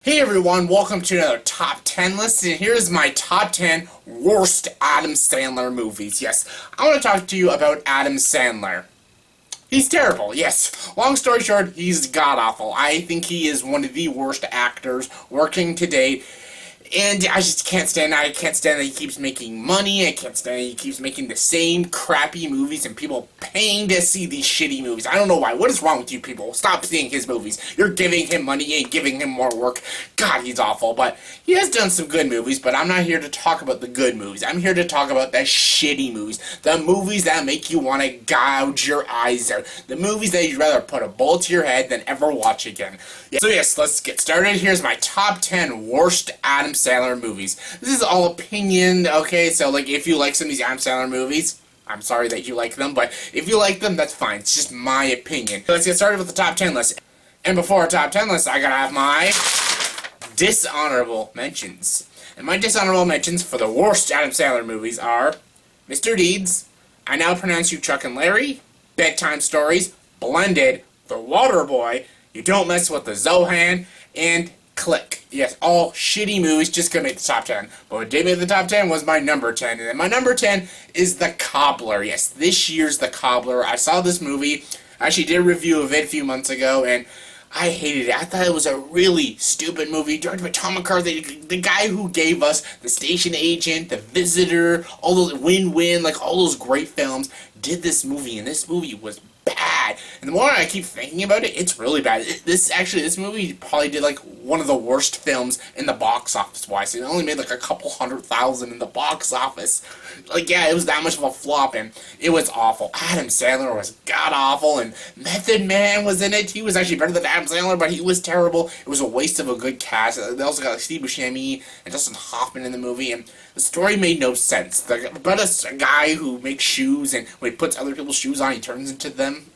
Hey everyone, welcome to another top 10 list, and here's my top 10 worst Adam Sandler movies. Yes, I want to talk to you about Adam Sandler. He's terrible, yes. Long story short, he's god-awful. I think he is one of the worst actors working today. And I just can't stand that. I can't stand that he keeps making money. I can't stand that he keeps making the same crappy movies and people paying to see these shitty movies. I don't know why. What is wrong with you people? Stop seeing his movies. You're giving him money and giving him more work. God, he's awful. But he has done some good movies, but I'm not here to talk about the good movies. I'm here to talk about the shitty movies. The movies that make you want to gouge your eyes out. The movies that you'd rather put a bullet to your head than ever watch again. So yes, let's get started. Here's my top 10 worst Adam Sandler movies. This is all opinion, okay? So, like, if you like some of these Adam Sandler movies, I'm sorry that you like them, but if you like them, that's fine. It's just my opinion. So let's get started with the top 10 list. And before our top 10 list, I gotta have my dishonorable mentions. And my dishonorable mentions for the worst Adam Sandler movies are Mr. Deeds, I Now Pronounce You Chuck and Larry, Bedtime Stories, Blended, The Water Boy, You Don't Mess with the Zohan, and Click. Yes, all shitty movies just gonna make the top 10. But what did make the top 10 was my number 10. And then my number 10 is The Cobbler. Yes, this year's The Cobbler. I saw this movie. I actually did a review of it a few months ago, and I hated it. I thought it was a really stupid movie directed by Tom McCarthy, the guy who gave us The Station Agent, The Visitor, all those Win-Win, like all those great films, did this movie, and this movie was bad. And the more I keep thinking about it, it's really bad. This movie probably did like one of the worst films in the box office wise. It only made like a couple 100,000 in the box office. Like, yeah, it was that much of a flop, and it was awful. Adam Sandler was god awful, and Method Man was in it. He was actually better than Adam Sandler, but he was terrible. It was a waste of a good cast. They also got like Steve Buscemi and Dustin Hoffman in the movie, and the story made no sense. About a guy who makes shoes, and when he puts other people's shoes on, he turns into them.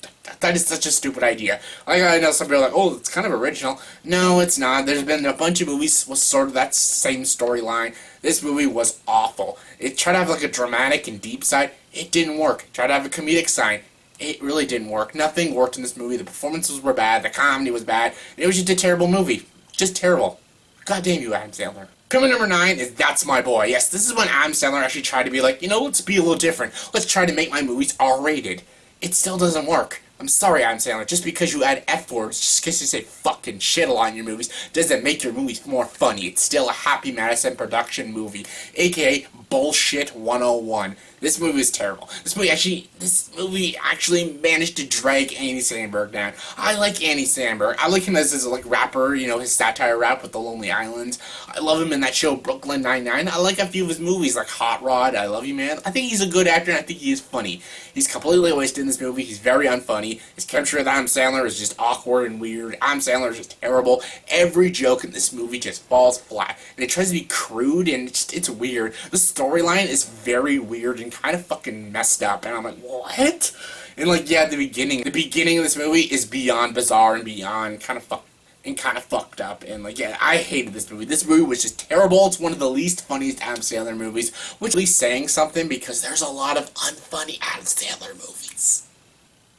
That is such a stupid idea. Like, I know some people are like, oh, it's kind of original. No, it's not. There's been a bunch of movies with sort of that same storyline. This movie was awful. It tried to have like a dramatic and deep side. It didn't work. It tried to have a comedic side. It really didn't work. Nothing worked in this movie. The performances were bad. The comedy was bad. It was just a terrible movie. Just terrible. God damn you, Adam Sandler. Coming number 9 is That's My Boy. Yes, this is when Adam Sandler actually tried to be like, let's be a little different. Let's try to make my movies R-rated. It still doesn't work. I'm sorry, Adam Sandler. Just because you add F-words, just because you say fucking shit a lot in your movies, doesn't make your movies more funny. It's still a Happy Madison production movie, aka Bullshit 101. This movie is terrible. This movie actually managed to drag Andy Samberg down. I like Andy Samberg. I like him as his rapper, his satire rap with The Lonely Island. I love him in that show Brooklyn Nine-Nine. I like a few of his movies like Hot Rod, I Love You Man. I think he's a good actor and I think he is funny. He's completely wasted in this movie. He's very unfunny. His chemistry with Adam Sandler is just awkward and weird. Adam Sandler is just terrible. Every joke in this movie just falls flat. And it tries to be crude and it's weird. The storyline is very weird and kind of fucking messed up. And I'm like, what? And the beginning of this movie is beyond bizarre and beyond kind of fucked up. And I hated this movie. This movie was just terrible. It's one of the least funniest Adam Sandler movies, which is really saying something because there's a lot of unfunny Adam Sandler movies.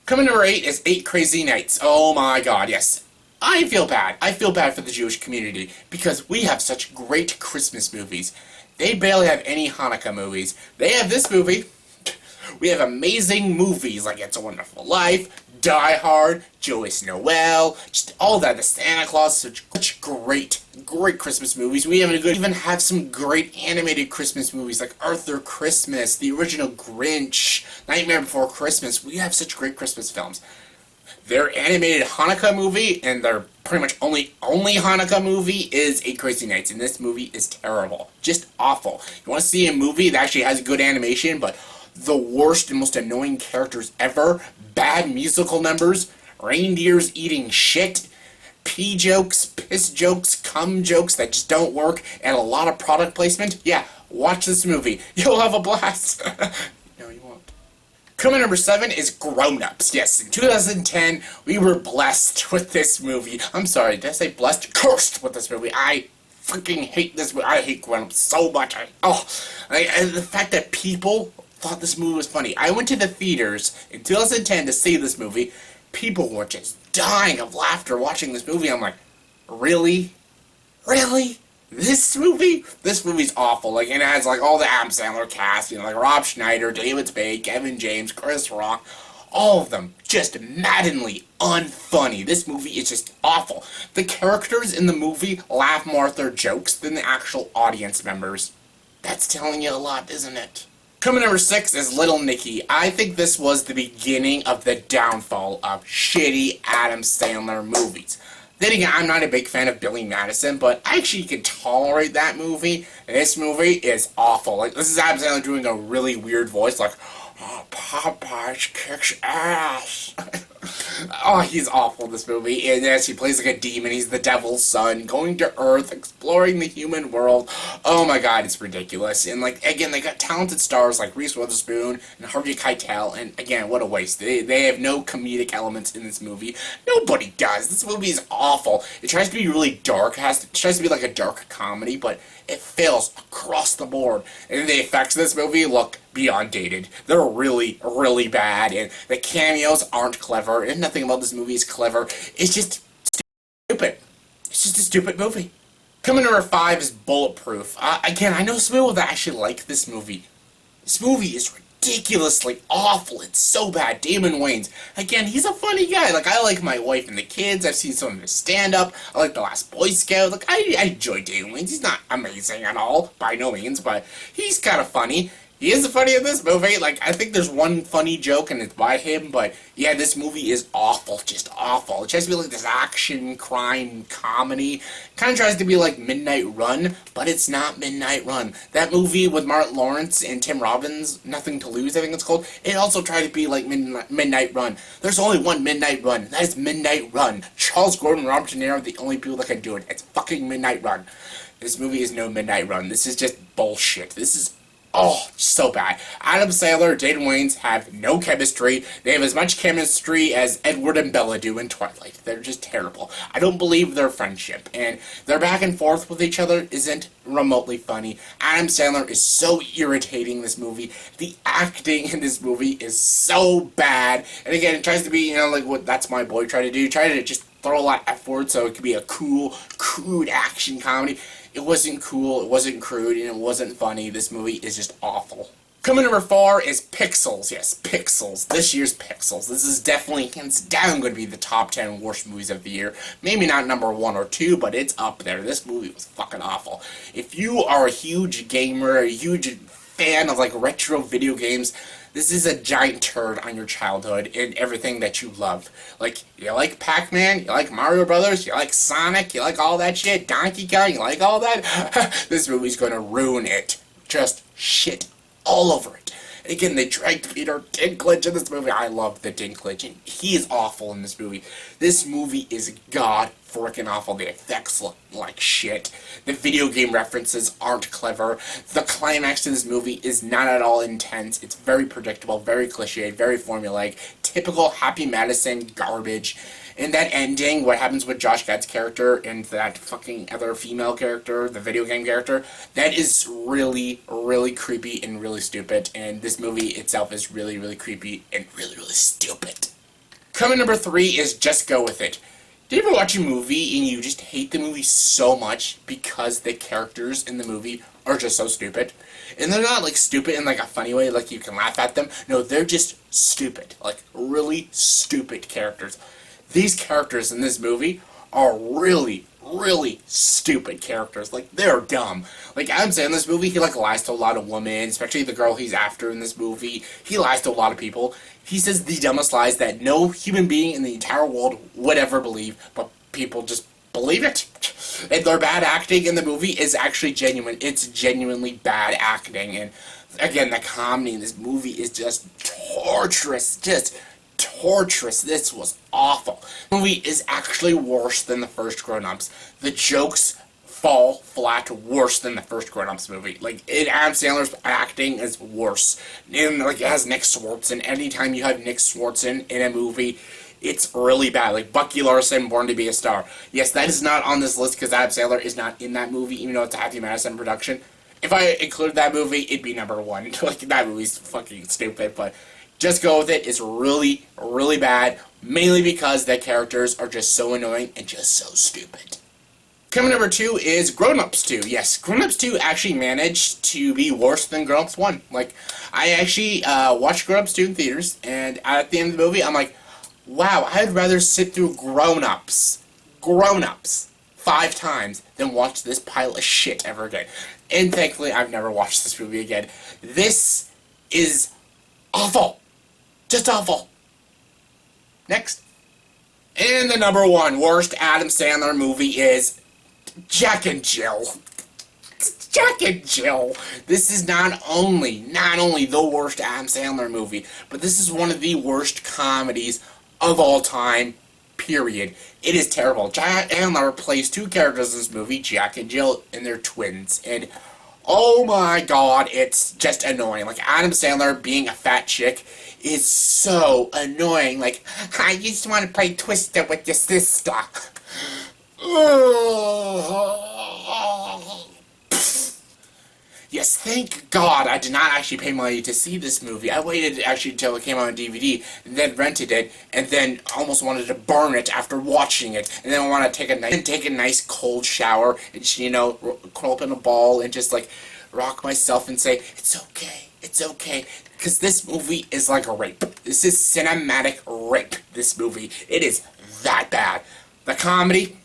Coming number 8 is 8 Crazy Nights. Oh my god, yes. I feel bad. I feel bad for the Jewish community because we have such great Christmas movies. They barely have any Hanukkah movies. They have this movie. We have amazing movies like It's a Wonderful Life, Die Hard, Joyous Noel, just all that. The Santa Claus, such great Christmas movies. We even have some great animated Christmas movies like Arthur Christmas, the original Grinch, Nightmare Before Christmas. We have such great Christmas films. Their animated Hanukkah movie, and their pretty much only Hanukkah movie, is 8 Crazy Nights, and this movie is terrible. Just awful. You want to see a movie that actually has good animation, but the worst and most annoying characters ever, bad musical numbers, reindeers eating shit, pee jokes, piss jokes, cum jokes that just don't work, and a lot of product placement? Yeah, watch this movie. You'll have a blast. No, you won't. Coming number 7 is Grownups. Yes, in 2010, we were blessed with this movie. I'm sorry, did I say blessed? Cursed with this movie. I fucking hate this movie. I hate Grownups so much. And the fact that people thought this movie was funny. I went to the theaters in 2010 to see this movie. People were just dying of laughter watching this movie. I'm like, really? Really? This movie? This movie's awful. Like, and it has like all the Adam Sandler cast, you know, like Rob Schneider, David Spade, Kevin James, Chris Rock, all of them just maddeningly unfunny. This movie is just awful. The characters in the movie laugh more at their jokes than the actual audience members. That's telling you a lot, isn't it? Coming number 6 is Little Nicky. I think this was the beginning of the downfall of shitty Adam Sandler movies. Then again, I'm not a big fan of Billy Madison, but I actually can tolerate that movie. This movie is awful. Like, this is Adam Sandler doing a really weird voice, like, oh, Popeye kicks ass. Oh, he's awful in this movie. And yes, he plays like a demon. He's the devil's son, going to Earth, exploring the human world. Oh my god, it's ridiculous. And like, again, they got talented stars like Reese Witherspoon and Harvey Keitel. And again, what a waste. They have no comedic elements in this movie. Nobody does. This movie is awful. It tries to be really dark. It tries to be like a dark comedy, but it fails across the board. And the effects of this movie look beyond dated. They're really, really bad, and the cameos aren't clever, and nothing about this movie is clever. It's just stupid. It's just a stupid movie. Coming number 5 is Bulletproof. Again, I know some people that actually like this movie. This movie is ridiculously awful. It's so bad. Damon Wayans. Again, he's a funny guy. Like, I like My Wife and the Kids. I've seen some of his stand-up. I like The Last Boy Scout. Like, I enjoy Damon Wayans. He's not amazing at all, by no means, but he's kind of funny. He is funny in this movie. Like, I think there's one funny joke, and it's by him, but yeah, this movie is awful. Just awful. It tries to be like this action, crime, comedy. Kind of tries to be like Midnight Run, but it's not Midnight Run. That movie with Martin Lawrence and Tim Robbins, Nothing to Lose, I think it's called, it also tried to be like Midnight Run. There's only one Midnight Run. That is Midnight Run. Charles Gordon and Robert De Niro are the only people that can do it. It's fucking Midnight Run. This movie is no Midnight Run. This is just bullshit. This is so bad. Adam Sandler, Damon Wayans have no chemistry. They have as much chemistry as Edward and Bella do in Twilight. They're just terrible. I don't believe their friendship, and their back and forth with each other isn't remotely funny. Adam Sandler is so irritating in this movie. The acting in this movie is so bad. And again, it tries to be, you know, like what That's My Boy tried to do. Try to just throw a lot of effort so it could be a cool, crude action comedy. It wasn't cool, it wasn't crude, and it wasn't funny. This movie is just awful. Coming number 4 is Pixels. Yes, Pixels. This year's Pixels. This is definitely, hands down, going to be the top 10 worst movies of the year. Maybe not number 1 or 2, but it's up there. This movie was fucking awful. If you are a huge gamer, a huge fan of like retro video games, this is a giant turd on your childhood and everything that you love. Like, you like Pac-Man, you like Mario Brothers, you like Sonic, you like all that shit, Donkey Kong, you like all that? This movie's gonna ruin it. Just shit all over it. And again, they dragged Peter Dinklage in this movie. I love the Dinklage, and he is awful in this movie. This movie is god-frickin' awful. The effects look like shit. The video game references aren't clever. The climax to this movie is not at all intense. It's very predictable, very cliched, very formulaic. Typical Happy Madison garbage. And that ending, what happens with Josh Gad's character and that fucking other female character, the video game character, that is really, really creepy and really stupid. And this movie itself is really, really creepy and really, really stupid. Coming number 3 is Just Go With It. Do you ever watch a movie and you just hate the movie so much because the characters in the movie are just so stupid? And they're not like stupid in like a funny way, like you can laugh at them. No, they're just stupid. Like really stupid characters. These characters in this movie are really, really stupid characters. Like, they're dumb. Like, Adam Sandler in this movie, he, like, lies to a lot of women, especially the girl he's after in this movie. He lies to a lot of people. He says the dumbest lies that no human being in the entire world would ever believe, but people just believe it. And their bad acting in the movie is actually genuine. It's genuinely bad acting. And, again, the comedy in this movie is just torturous. Just torturous. This was awful. The movie is actually worse than the first Grownups. The jokes fall flat worse than the first Grownups movie. Like, Adam Sandler's acting is worse. And, like, it has Nick Swartzen. Anytime you have Nick Swartzen in a movie, it's really bad. Like, Bucky Larson, Born to be a Star. Yes, that is not on this list because Adam Sandler is not in that movie, even though it's a Happy Madison production. If I included that movie, it'd be number 1. Like, that movie's fucking stupid, but Just Go With It is really, really bad, mainly because the characters are just so annoying and just so stupid. Coming number 2 is Grownups 2. Yes, Grownups 2 actually managed to be worse than Grownups 1. Like, I actually watched Grownups 2 in theaters, and at the end of the movie, I'm like, wow, I'd rather sit through Grownups 5 times than watch this pile of shit ever again. And thankfully, I've never watched this movie again. This is awful. Just awful. Next. And the number 1 worst Adam Sandler movie is Jack and Jill. Jack and Jill. This is not only the worst Adam Sandler movie, but this is one of the worst comedies of all time, period. It is terrible. Jack Sandler plays 2 characters in this movie, Jack and Jill, and they're twins. And oh my god, it's just annoying. Like, Adam Sandler being a fat chick is so annoying. Like, I just want to play Twister with your sister. Yes, thank God I did not actually pay money to see this movie. I waited actually until it came out on DVD, and then rented it, and then almost wanted to burn it after watching it, and then I want to take a nice cold shower, and, you know, curl up in a ball, and just, like, rock myself and say, it's okay, because this movie is like a rape. This is cinematic rape, this movie. It is that bad. The comedy?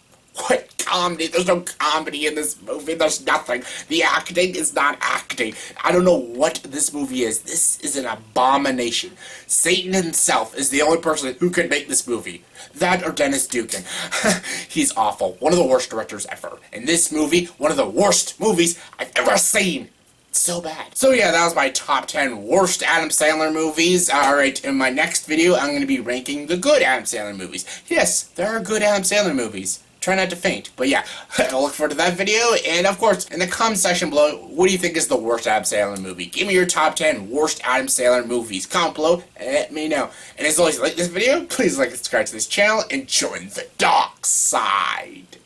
What comedy? There's no comedy in this movie. There's nothing. The acting is not acting. I don't know what this movie is. This is an abomination. Satan himself is the only person who could make this movie. That or Dennis Dugan. He's awful. One of the worst directors ever. And this movie, one of the worst movies I've ever seen. So bad. So yeah, that was my top 10 worst Adam Sandler movies. Alright, in my next video, I'm going to be ranking the good Adam Sandler movies. Yes, there are good Adam Sandler movies. Try not to faint. But yeah, I'll look forward to that video. And of course, in the comment section below, what do you think is the worst Adam Sandler movie? Give me your top 10 worst Adam Sandler movies. Comment below and let me know. And as always, if you like this video, please like and subscribe to this channel and join the dark side.